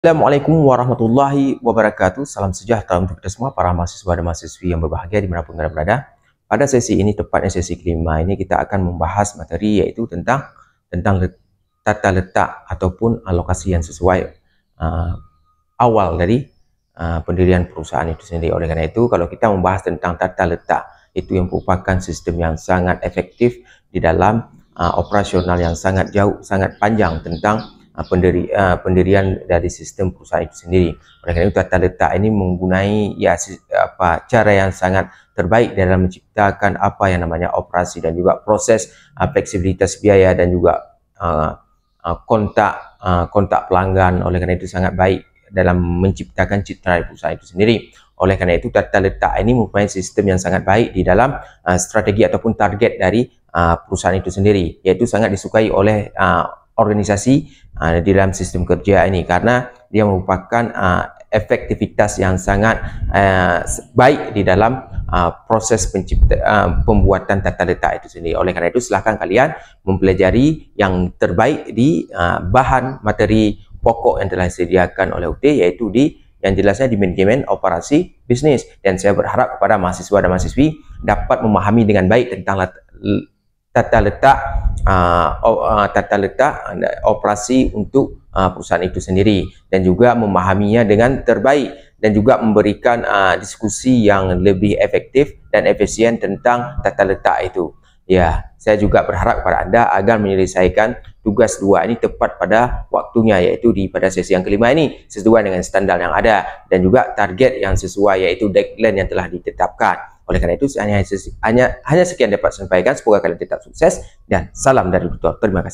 Assalamualaikum warahmatullahi wabarakatuh. Salam sejahtera untuk kita semua para mahasiswa dan mahasiswi yang berbahagia dimanapun anda berada. Pada sesi ini, tepatnya sesi kelima ini, kita akan membahas materi iaitu tentang tata letak ataupun alokasi yang sesuai awal dari pendirian perusahaan itu sendiri. Oleh kerana itu, kalau kita membahas tentang tata letak, itu yang merupakan sistem yang sangat efektif di dalam operasional yang sangat jauh, sangat panjang tentang pendirian dari sistem perusahaan itu sendiri. Oleh kerana itu, tata letak ini menggunakan cara yang sangat terbaik dalam menciptakan apa yang namanya operasi dan juga proses fleksibilitas biaya dan juga kontak pelanggan. Oleh kerana itu sangat baik dalam menciptakan citra perusahaan itu sendiri. Oleh kerana itu, tata letak ini merupakan sistem yang sangat baik di dalam strategi ataupun target dari perusahaan itu sendiri, iaitu sangat disukai oleh organisasi di dalam sistem kerja ini karena dia merupakan efektivitas yang sangat baik di dalam proses pembuatan tata letak itu sendiri. Oleh kerana itu, silakan kalian mempelajari yang terbaik di bahan materi pokok yang telah disediakan oleh UT, iaitu yang jelasnya di manajemen operasi bisnis. Dan saya berharap kepada mahasiswa dan mahasiswi dapat memahami dengan baik tentang tata letak operasi untuk perusahaan itu sendiri, dan juga memahaminya dengan terbaik dan juga memberikan diskusi yang lebih efektif dan efisien tentang tata letak itu. Ya, saya juga berharap kepada anda agar menyelesaikan tugas 2 ini tepat pada waktunya, iaitu pada sesi yang kelima ini sesuai dengan standar yang ada dan juga target yang sesuai, iaitu deadline yang telah ditetapkan. Oleh kerana itu, hanya sekian dapat saya sampaikan. Semoga kalian tetap sukses dan salam dari tutor. Terima kasih.